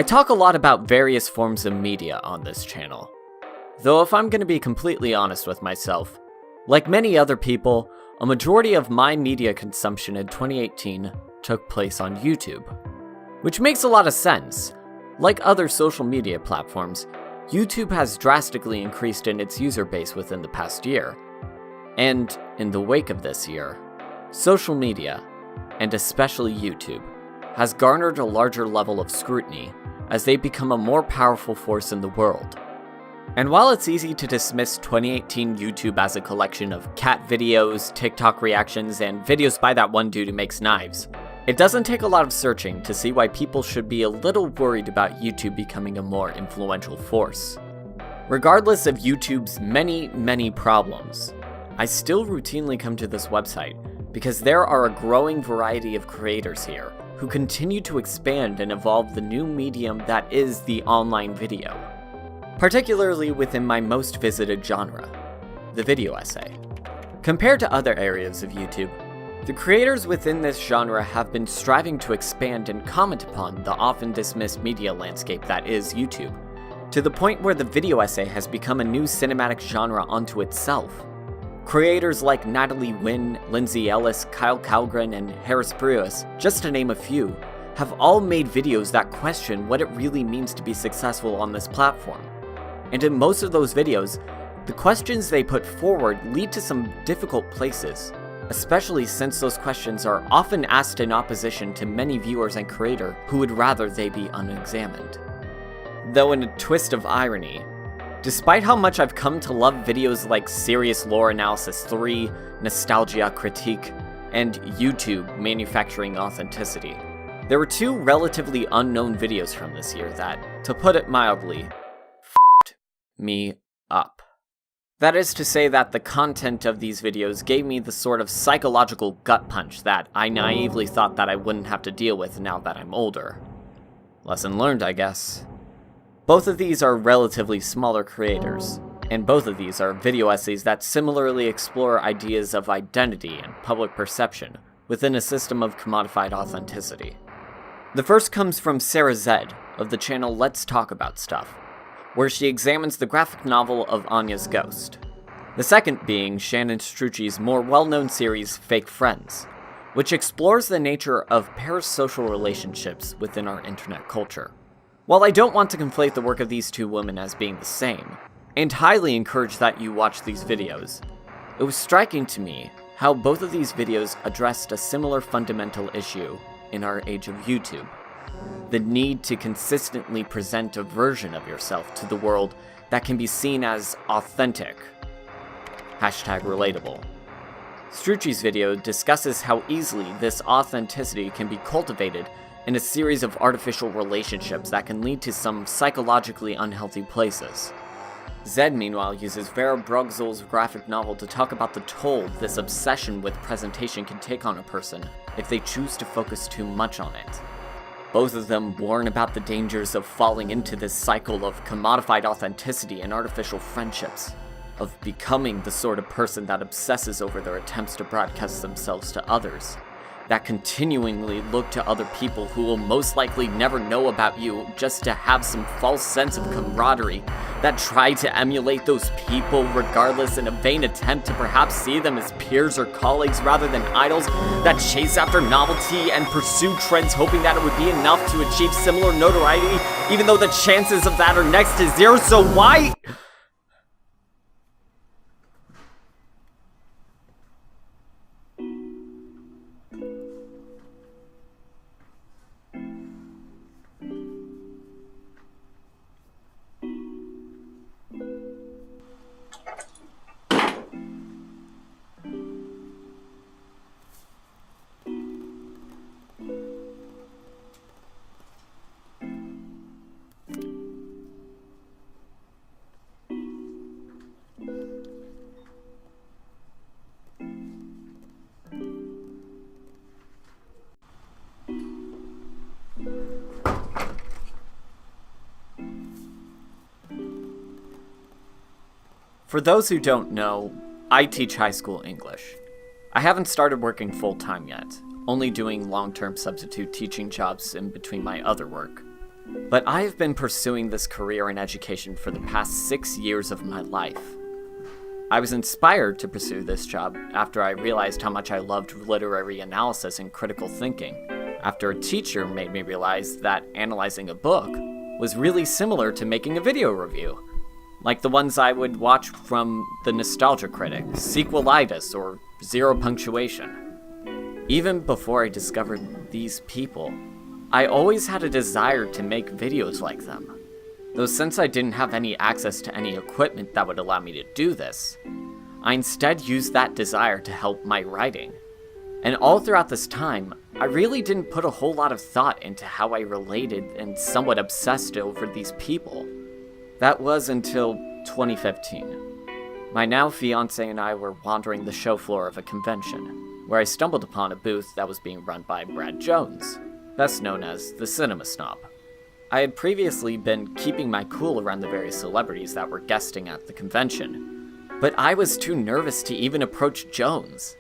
I talk a lot about various forms of media on this channel. Though if I'm going to be completely honest with myself, like many other people, a majority of my media consumption in 2018 took place on YouTube. Which makes a lot of sense. Like other social media platforms, YouTube has drastically increased in its user base within the past year. And in the wake of this year, social media, and especially YouTube, has garnered a larger level of scrutiny as they become a more powerful force in the world. And while it's easy to dismiss 2018 YouTube as a collection of cat videos, TikTok reactions, and videos by that one dude who makes knives, it doesn't take a lot of searching to see why people should be a little worried about YouTube becoming a more influential force. Regardless of YouTube's many problems, I still routinely come to this website because there are a growing variety of creators here who continue to expand and evolve the new medium that is the online video. Particularly within my most visited genre, the video essay. Compared to other areas of YouTube, the creators within this genre have been striving to expand and comment upon the often dismissed media landscape that is YouTube, to the point where the video essay has become a new cinematic genre unto itself. Creators like Natalie Wynn, Lindsay Ellis, Kyle Calgren, and Harris Brewis, just to name a few, have all made videos that question what it really means to be successful on this platform. And in most of those videos, the questions they put forward lead to some difficult places, especially since those questions are often asked in opposition to many viewers and creators who would rather they be unexamined. Though in a twist of irony, despite how much I've come to love videos like Serious Lore Analysis 3, Nostalgia Critique, and YouTube Manufacturing Authenticity, there were two relatively unknown videos from this year that, to put it mildly, me up. That is to say that the content of these videos gave me the sort of psychological gut punch that I naively thought that I wouldn't have to deal with now that I'm older. Lesson learned, I guess. Both of these are relatively smaller creators, and both of these are video essays that similarly explore ideas of identity and public perception within a system of commodified authenticity. The first comes from Sarah Zed of the channel Let's Talk About Stuff, where she examines the graphic novel of Anya's Ghost. The second being Shannon Strucci's more well-known series Fake Friends, which explores the nature of parasocial relationships within our internet culture. While I don't want to conflate the work of these two women as being the same, and highly encourage that you watch these videos, it was striking to me how both of these videos addressed a similar fundamental issue in our age of YouTube. The need to consistently present a version of yourself to the world that can be seen as authentic. #relatable. Strucci's video discusses how easily this authenticity can be cultivated in a series of artificial relationships that can lead to some psychologically unhealthy places. Zed, meanwhile, uses Vera Brugzel's graphic novel to talk about the toll this obsession with presentation can take on a person if they choose to focus too much on it. Both of them warn about the dangers of falling into this cycle of commodified authenticity and artificial friendships, of becoming the sort of person that obsesses over their attempts to broadcast themselves to others, that continually look to other people who will most likely never know about you just to have some false sense of camaraderie, that try to emulate those people regardless in a vain attempt to perhaps see them as peers or colleagues rather than idols, that chase after novelty and pursue trends hoping that it would be enough to achieve similar notoriety, even though the chances of that are next to zero, so why? For those who don't know, I teach high school English. I haven't started working full-time yet, only doing long-term substitute teaching jobs in between my other work. But I have been pursuing this career in education for the past 6 years of my life. I was inspired to pursue this job after I realized how much I loved literary analysis and critical thinking, after a teacher made me realize that analyzing a book was really similar to making a video review, like the ones I would watch from The Nostalgia Critic, Sequelitis, or Zero Punctuation. Even before I discovered these people, I always had a desire to make videos like them. Though since I didn't have any access to any equipment that would allow me to do this, I instead used that desire to help my writing. And all throughout this time, I really didn't put a whole lot of thought into how I related and somewhat obsessed over these people. That was until 2015. My now fiancé and I were wandering the show floor of a convention, where I stumbled upon a booth that was being run by Brad Jones, best known as the Cinema Snob. I had previously been keeping my cool around the various celebrities that were guesting at the convention, but I was too nervous to even approach Jones.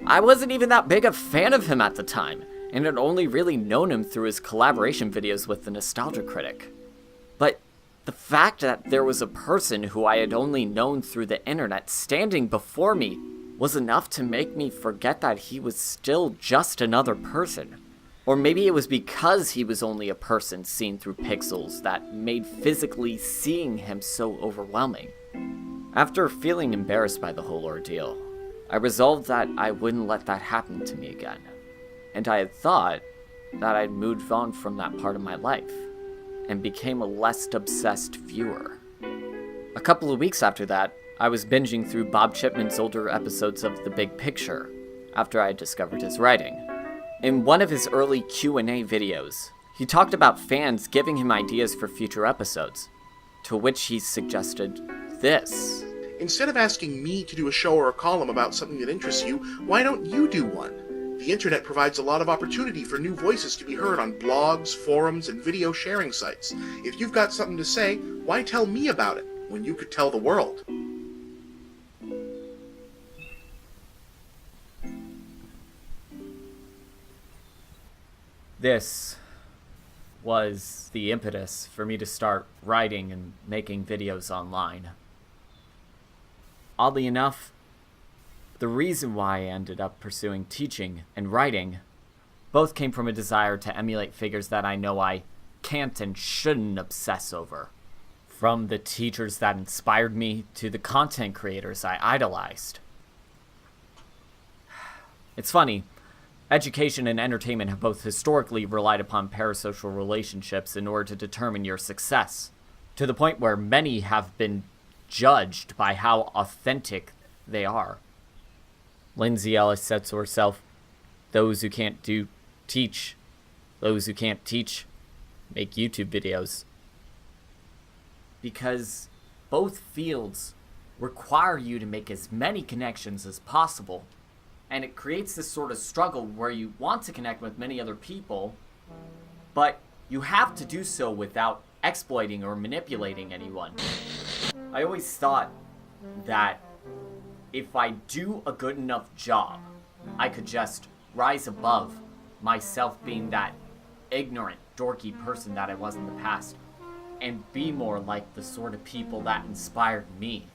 I wasn't even that big a fan of him at the time, and had only really known him through his collaboration videos with the Nostalgia Critic. But the fact that there was a person who I had only known through the internet standing before me was enough to make me forget that he was still just another person. Or maybe it was because he was only a person seen through pixels that made physically seeing him so overwhelming. After feeling embarrassed by the whole ordeal, I resolved that I wouldn't let that happen to me again. And I had thought that I'd moved on from that part of my life, and became a less obsessed viewer. A couple of weeks after that, I was binging through Bob Chipman's older episodes of The Big Picture, after I had discovered his writing. In one of his early Q&A videos, he talked about fans giving him ideas for future episodes, to which he suggested this. Instead of asking me to do a show or a column about something that interests you, why don't you do one? The internet provides a lot of opportunity for new voices to be heard on blogs, forums, and video sharing sites. If you've got something to say, why tell me about it when you could tell the world? This was the impetus for me to start writing and making videos online. Oddly enough, the reason why I ended up pursuing teaching and writing both came from a desire to emulate figures that I know I can't and shouldn't obsess over. From the teachers that inspired me to the content creators I idolized. It's funny. Education and entertainment have both historically relied upon parasocial relationships in order to determine your success, to the point where many have been judged by how authentic they are. Lindsay Ellis said to herself, "Those who can't teach. Those who can't teach, make YouTube videos." Because both fields require you to make as many connections as possible. And it creates this sort of struggle where you want to connect with many other people, but you have to do so without exploiting or manipulating anyone. I always thought that if I do a good enough job, I could just rise above myself being that ignorant, dorky person that I was in the past, and be more like the sort of people that inspired me.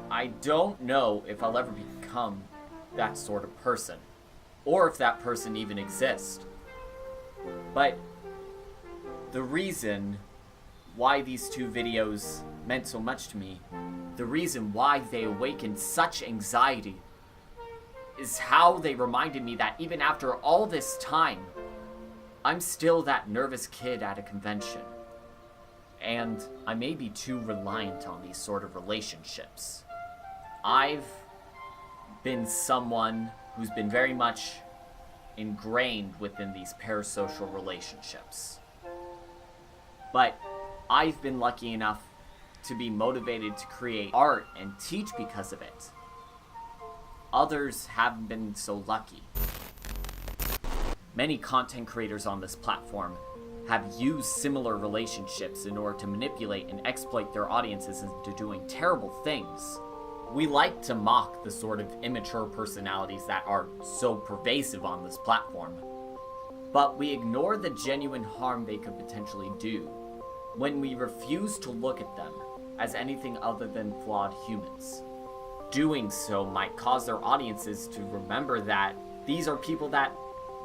I don't know if I'll ever become that sort of person, or if that person even exists. But the reason why these two videos meant so much to me, the reason why they awakened such anxiety, is how they reminded me that even after all this time, I'm still that nervous kid at a convention. And I may be too reliant on these sort of relationships. I've been someone who's been very much ingrained within these parasocial relationships. But I've been lucky enough to be motivated to create art and teach because of it. Others haven't been so lucky. Many content creators on this platform have used similar relationships in order to manipulate and exploit their audiences into doing terrible things. We like to mock the sort of immature personalities that are so pervasive on this platform. but we ignore the genuine harm they could potentially do when we refuse to look at them as anything other than flawed humans. Doing so might cause their audiences to remember that these are people that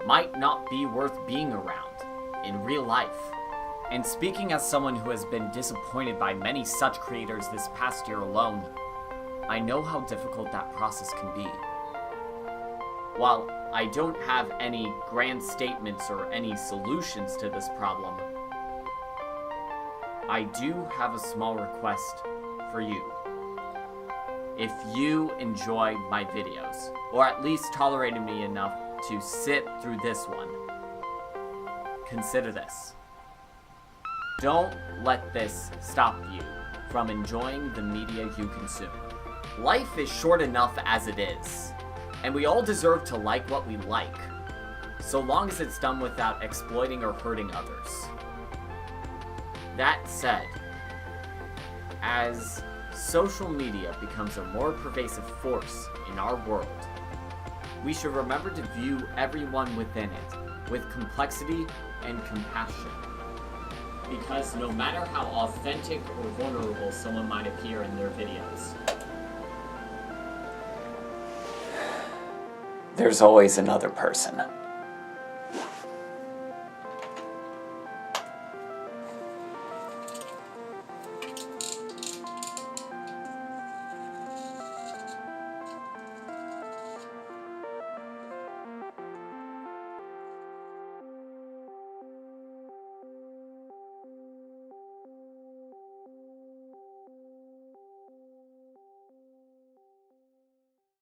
might not be worth being around in real life. And speaking as someone who has been disappointed by many such creators this past year alone, I know how difficult that process can be. While I don't have any grand statements or any solutions to this problem, I do have a small request for you. If you enjoy my videos, or at least tolerated me enough to sit through this one, consider this. Don't let this stop you from enjoying the media you consume. Life is short enough as it is, and we all deserve to like what we like, so long as it's done without exploiting or hurting others. That said, as social media becomes a more pervasive force in our world, we should remember to view everyone within it with complexity and compassion. Because no matter how authentic or vulnerable someone might appear in their videos, there's always another person.